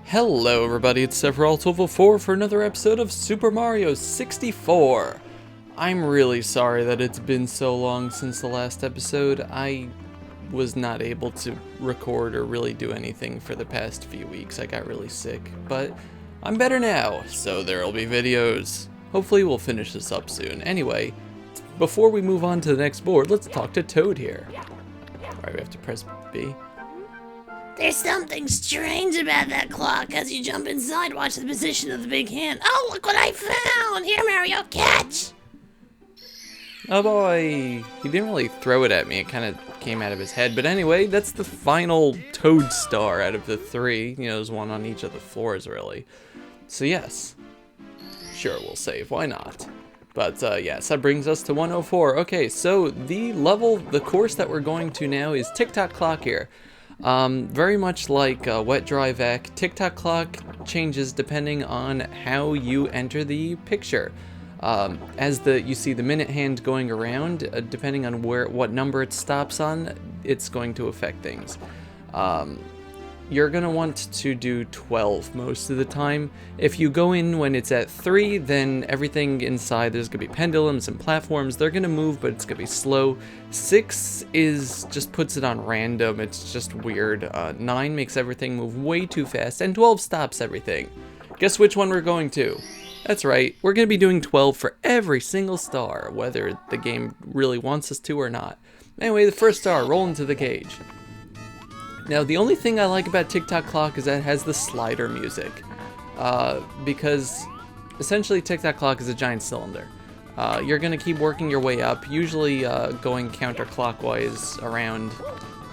Hello everybody, it's Sephiroth1204 for another episode of Super Mario 64. I'm really sorry that it's been so long since the last episode. I was not able to record or really do anything for the past few weeks. I got really sick, but I'm better now, so there'll be videos. Hopefully we'll finish this up soon. Anyway, before we move on to the next board, let's talk to Toad here. Alright, we have to press B. There's something strange about that clock. As you jump inside, watch the position of the big hand. Oh, look what I found! Here, Mario, catch! Oh boy! He didn't really throw it at me, it kind of came out of his head. But anyway, that's the final Toad star out of the three. You know, there's one on each of the floors, really. So yes. Sure, we'll save. Why not? But yes, that brings us to 104. Okay, so the course that we're going to now is Tick-Tock Clock here. Very much like Wet Dry Vac, Tick-Tock Clock changes depending on how you enter the picture. As you see the minute hand going around, depending on what number it stops on, it's going to affect things. You're going to want to do 12 most of the time. If you go in when it's at 3, then everything inside, there's going to be pendulums and platforms. They're going to move, but it's going to be slow. 6 just puts it on random. It's just weird. 9 makes everything move way too fast, and 12 stops everything. Guess which one we're going to? That's right, we're going to be doing 12 for every single star, whether the game really wants us to or not. Anyway, the first star, roll into the cage. Now, the only thing I like about Tick-Tock Clock is that it has the slider music, because essentially Tick-Tock Clock is a giant cylinder. You're going to keep working your way up, usually going counterclockwise around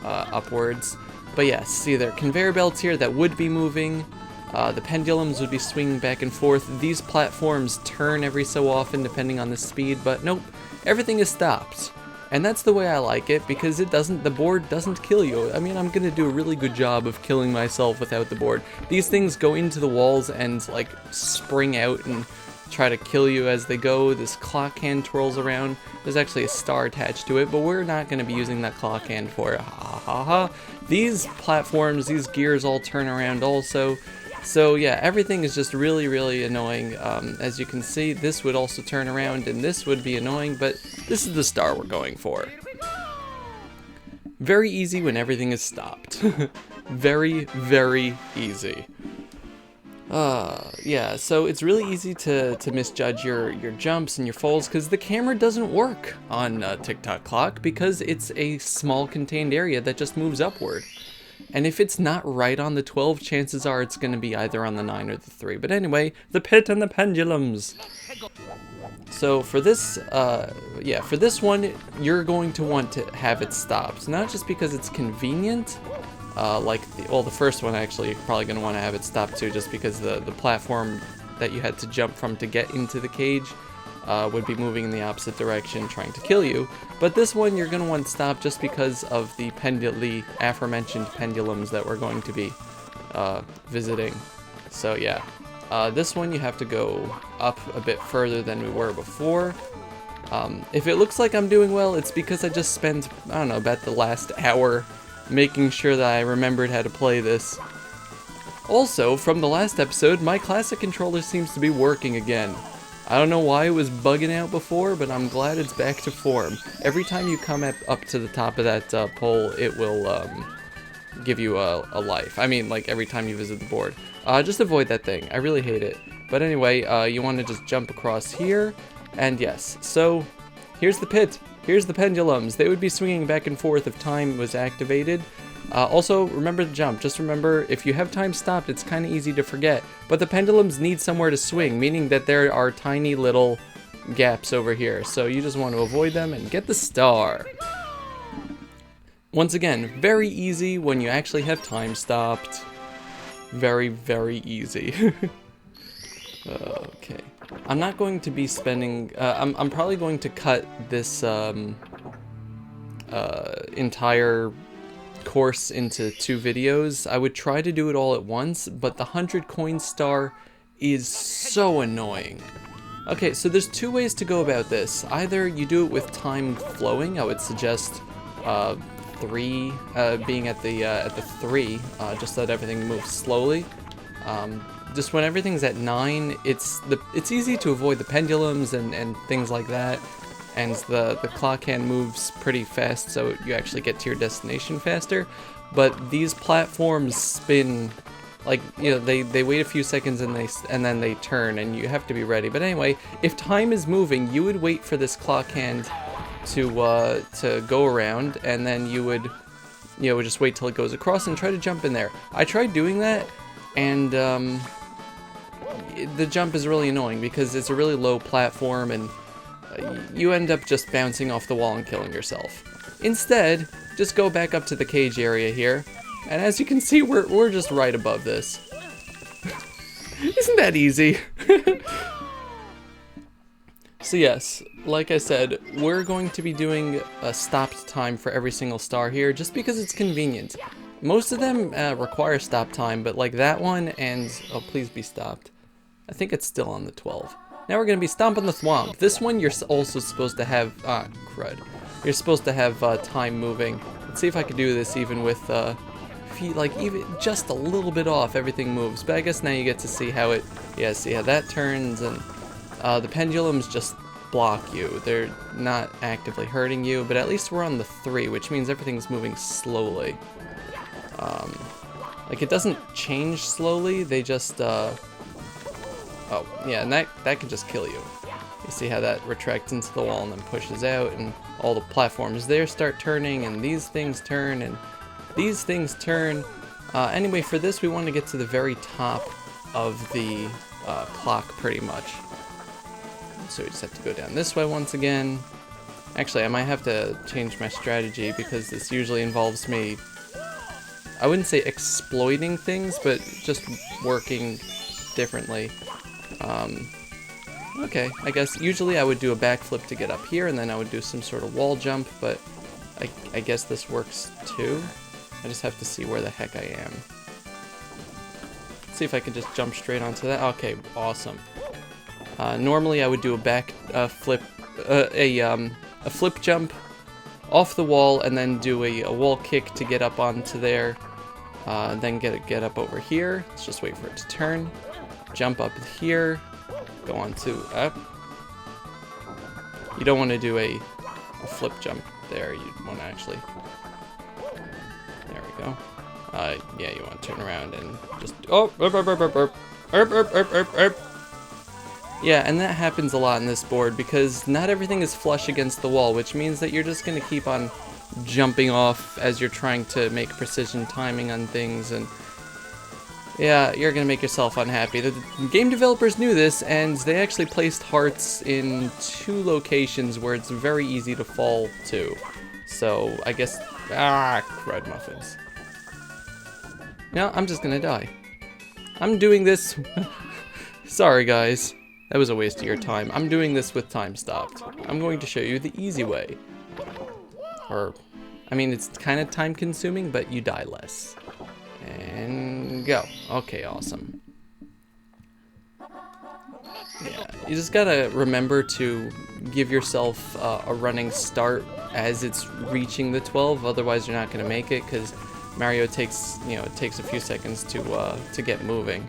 upwards. But yes, see there are conveyor belts here that would be moving. The pendulums would be swinging back and forth. These platforms turn every so often depending on the speed, but nope, everything is stopped. And that's the way I like it, because the board doesn't kill you. I mean, I'm gonna do a really good job of killing myself without the board. These things go into the walls and like spring out and try to kill you as they go. This clock hand twirls around. There's actually a star attached to it, but we're not gonna be using that clock hand for it. Ha ha ha. These platforms, these gears all turn around also. So yeah, everything is just really, really annoying. As you can see, this would also turn around and this would be annoying, but this is the star we're going for. Very easy when everything is stopped. Very, very easy. Yeah, so it's really easy to misjudge your jumps and your falls because the camera doesn't work on Tick-Tock Clock because it's a small contained area that just moves upward. And if it's not right on the 12, chances are it's going to be either on the 9 or the 3. But anyway, the pit and the pendulums. So for this, for this one, you're going to want to have it stopped. Not just because it's convenient, the first one actually, you're probably going to want to have it stopped too, just because the platform that you had to jump from to get into the cage would be moving in the opposite direction trying to kill you. But this one you're going to want to stop just because of the aforementioned pendulums that we're going to be visiting. So yeah, this one you have to go up a bit further than we were before. If it looks like I'm doing well, it's because I just spent, I don't know, about the last hour making sure that I remembered how to play this. Also, from the last episode, my classic controller seems to be working again. I don't know why it was bugging out before, but I'm glad it's back to form. Every time you come up to the top of that pole, it will give you a life. I mean, like every time you visit the board. Just avoid that thing. I really hate it. But anyway, you want to just jump across here. And yes, so here's the pit. Here's the pendulums. They would be swinging back and forth if time was activated. Also, remember the jump. Just remember, if you have time stopped, it's kind of easy to forget. But the pendulums need somewhere to swing, meaning that there are tiny little gaps over here. So you just want to avoid them and get the star. Once again, very easy when you actually have time stopped. Very, very easy. Okay. I'm not going to be spending... I'm probably going to cut this entire course into 2 videos. I would try to do it all at once, but the 100 coin star is so annoying. Okay, so there's 2 ways to go about this. Either you do it with time flowing. I would suggest 3 being at the 3, just so that everything moves slowly. Just when everything's at 9, it's easy to avoid the pendulums and things like that, and the clock hand moves pretty fast, so you actually get to your destination faster. But these platforms spin, like, you know, they wait a few seconds and then they turn, and you have to be ready. But anyway, if time is moving, you would wait for this clock hand to go around, and then you would, you know, just wait till it goes across and try to jump in there. I tried doing that, and the jump is really annoying because it's a really low platform, and you end up just bouncing off the wall and killing yourself. Instead, just go back up to the cage area here, and as you can see, we're just right above this. Isn't that easy? So yes, like I said, we're going to be doing a stopped time for every single star here, just because it's convenient. Most of them require stop time, but like that one and... oh, please be stopped. I think it's still on the 12. Now we're going to be stomping the thwomp. This one you're also supposed to have... ah, crud. You're supposed to have time moving. Let's see if I can do this even with... feet, like, even just a little bit off, everything moves. But I guess now you get to see how it... yeah, see how that turns, and the pendulums just block you. They're not actively hurting you, but at least we're on the 3, which means everything's moving slowly. Like, it doesn't change slowly, they just, oh, yeah, and that can just kill you. You see how that retracts into the wall and then pushes out, and all the platforms there start turning, and these things turn, and these things turn. Anyway, for this, we want to get to the very top of the clock, pretty much. So we just have to go down this way once again. Actually, I might have to change my strategy, because this usually involves me... I wouldn't say exploiting things, but just working differently. Okay, I guess usually I would do a backflip to get up here, and then I would do some sort of wall jump, but I guess this works too. I just have to see where the heck I am. Let's see if I can just jump straight onto that. Okay, awesome. Normally I would do a back flip, a flip jump off the wall, and then do a wall kick to get up onto there. Then get up over here. Let's just wait for it to turn. Jump up here. Go on to up. You don't want to do a flip jump there. You want to actually... there we go. Yeah, you want to turn around and just... oh! Yeah, and that happens a lot in this board, because not everything is flush against the wall, which means that you're just going to keep on jumping off as you're trying to make precision timing on things, and yeah, you're going to make yourself unhappy. The game developers knew this, and they actually placed hearts in 2 locations where it's very easy to fall to. So, I guess... ah, crud muffins. No, I'm just going to die. I'm doing this... sorry, guys. That was a waste of your time. I'm doing this with time stopped. I'm going to show you the easy way. Or, I mean, it's kind of time consuming, but you die less. And go. Okay, awesome. Yeah, you just gotta remember to give yourself a running start as it's reaching the 12, otherwise you're not gonna make it, because Mario takes, you know, it takes a few seconds to get moving.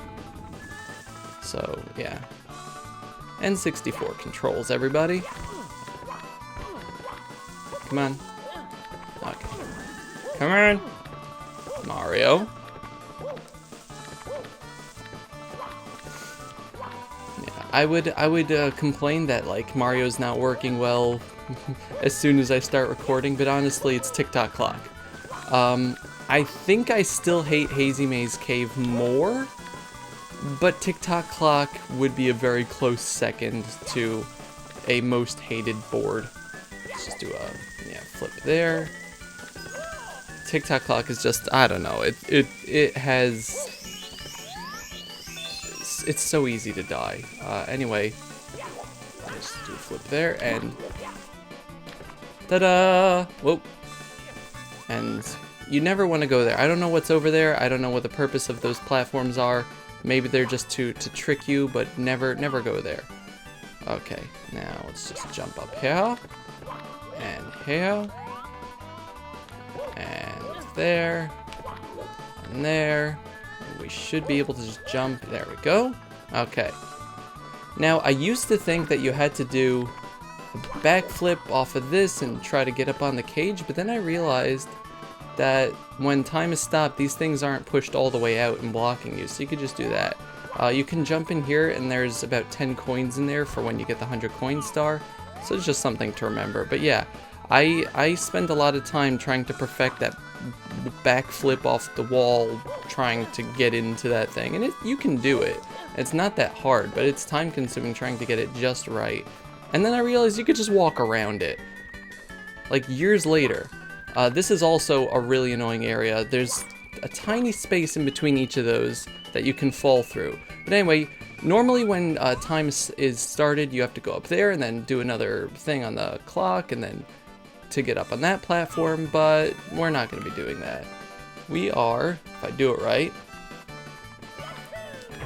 So, yeah. N64 controls, everybody. Come on. Okay. Come on, Mario. Yeah, I would complain that, like, Mario's not working well as soon as I start recording, but honestly, it's Tick-Tock Clock. I think I still hate Hazy Maze Cave more, but Tick-Tock Clock would be a very close second to a most hated board. Let's just do a, yeah, flip there. Tick-Tock Clock is just, I don't know, it has, it's so easy to die. Anyway, let's do a flip there, and ta-da! Whoa. And you never want to go there. I don't know what's over there. I don't know what the purpose of those platforms are. Maybe they're just to trick you, but never go there. Okay, now let's just jump up here, and here, and there, and there, We should be able to just jump. There we go. Okay. Now, I used to think that you had to do a backflip off of this and try to get up on the cage, but then I realized that when time is stopped, these things aren't pushed all the way out and blocking you, so you could just do that. You can jump in here, and there's about 10 coins in there for when you get the 100 coin star, so it's just something to remember. But yeah, I spend a lot of time trying to perfect that backflip off the wall, trying to get into that thing, and you can do it. It's not that hard, but it's time consuming trying to get it just right. And then I realized you could just walk around it. Like years later. This is also a really annoying area. There's a tiny space in between each of those that you can fall through. But anyway, normally when time is started, you have to go up there and then do another thing on the clock and then to get up on that platform, but we're not going to be doing that. We are, if I do it right.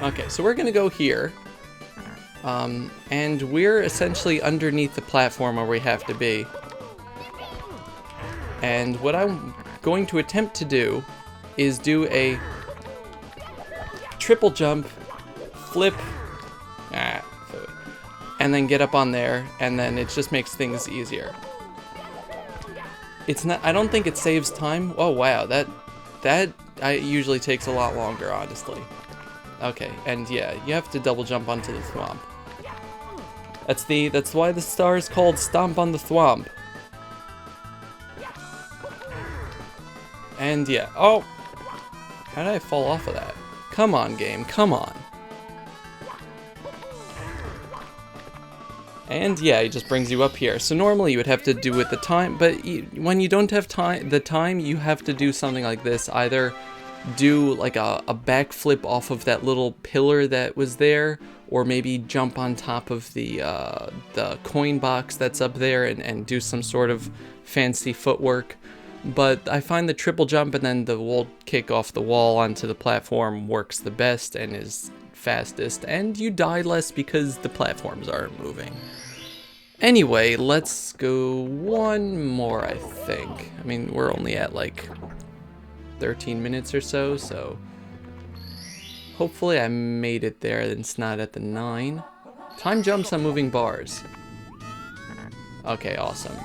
Okay, so we're going to go here. And we're essentially underneath the platform where we have to be. And what I'm going to attempt to do is do a triple jump, flip, and then get up on there, and then it just makes things easier. It's not, I don't think it saves time. Oh wow, that usually takes a lot longer, honestly. Okay, and yeah, you have to double jump onto the thwomp. That's why the star is called Stomp on the Thwomp. And yeah, oh, how did I fall off of that? Come on, game, come on. And yeah, it just brings you up here. So normally you would have to do with the time, but when you don't have the time, you have to do something like this. Either do like a backflip off of that little pillar that was there, or maybe jump on top of the coin box that's up there and do some sort of fancy footwork. But I find the triple jump and then the wall kick off the wall onto the platform works the best and is fastest, and you die less because the platforms aren't moving. Anyway, let's go one more, I think. I mean, we're only at like 13 minutes or so, so hopefully I made it there and it's not at the 9. Time jumps on moving bars. Okay, awesome.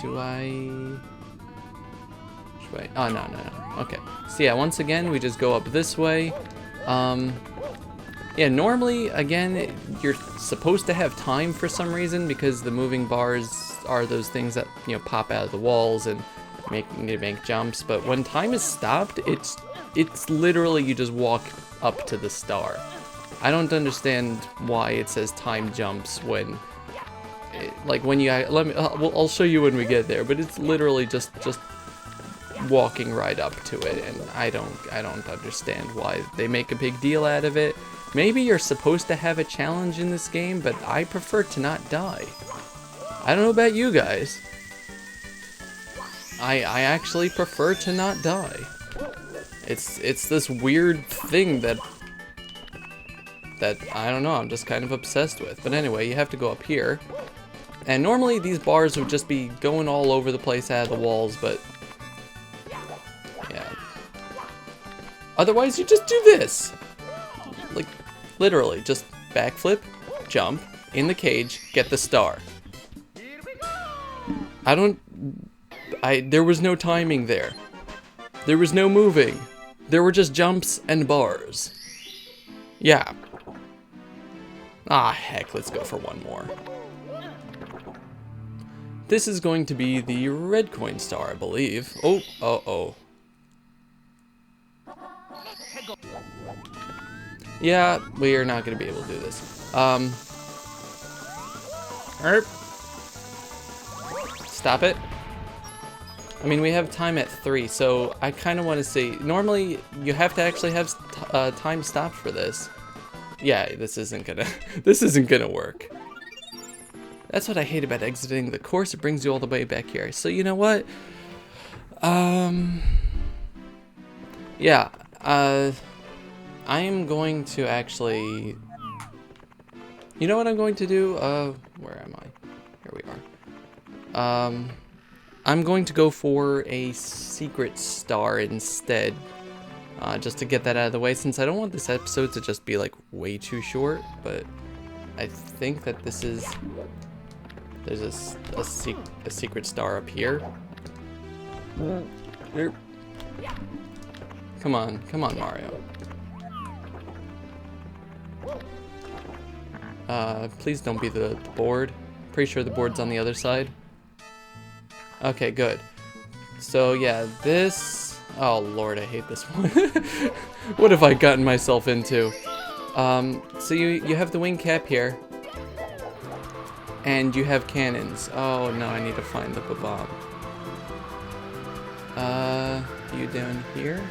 Do I... Wait. Oh, no. Okay. So yeah, once again, we just go up this way. Yeah, normally, again, you're supposed to have time for some reason because the moving bars are those things that, you know, pop out of the walls and make jumps. But when time is stopped, it's literally you just walk up to the star. I don't understand why it says time jumps when, like when you I'll show you when we get there. But it's literally just walking right up to it, and I don't understand why they make a big deal out of it. Maybe you're supposed to have a challenge in this game, but I prefer to not die. I don't know about you guys. I actually prefer to not die. It's this weird thing that I don't know, I'm just kind of obsessed with. But anyway, you have to go up here. And normally these bars would just be going all over the place out of the walls, but yeah. Otherwise, you just do this. Like, literally, just backflip, jump, in the cage, get the star. There was no timing there. There was no moving. There were just jumps and bars. Yeah. Ah, heck, let's go for one more. This is going to be the red coin star, I believe. Oh, uh-oh. Yeah, we are not going to be able to do this. Stop it. I mean, we have time at 3, so I kind of want to see. Normally, you have to actually have time stopped for this. Yeah, this isn't gonna work. That's what I hate about exiting the course. It brings you all the way back here. So you know what? Yeah. I am going to actually. You know what I'm going to do? Where am I? Here we are. I'm going to go for a secret star instead. just to get that out of the way, since I don't want this episode to just be like way too short. But I think that this is, there's a secret star up here. Come on, Mario. Please don't be the board. Pretty sure the board's on the other side. Okay, good. So yeah, this, oh lord, I hate this one. What have I gotten myself into? So you have the wing cap here, and you have cannons. Oh no, I need to find the bomb. You down here?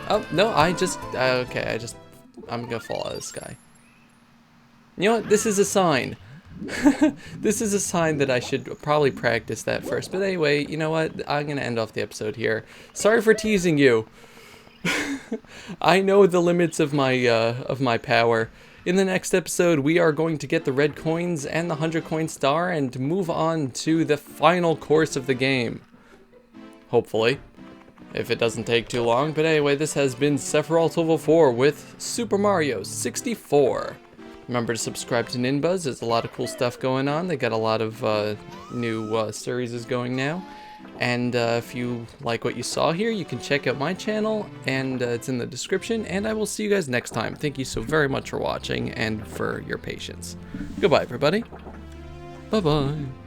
Oh no, okay, I'm gonna fall out of the sky. You know what? This is a sign. This is a sign that I should probably practice that first. But anyway, you know what? I'm gonna end off the episode here. Sorry for teasing you. I know the limits of my power. In the next episode, we are going to get the red coins and the 100 coin star and move on to the final course of the game. Hopefully. If it doesn't take too long. But anyway, this has been Sephiroth Level 4 with Super Mario 64. Remember to subscribe to NinBuzz. There's a lot of cool stuff going on. They got a lot of new series going now. And if you like what you saw here, you can check out my channel, and it's in the description. And I will see you guys next time. Thank you so very much for watching and for your patience. Goodbye, everybody. Bye-bye.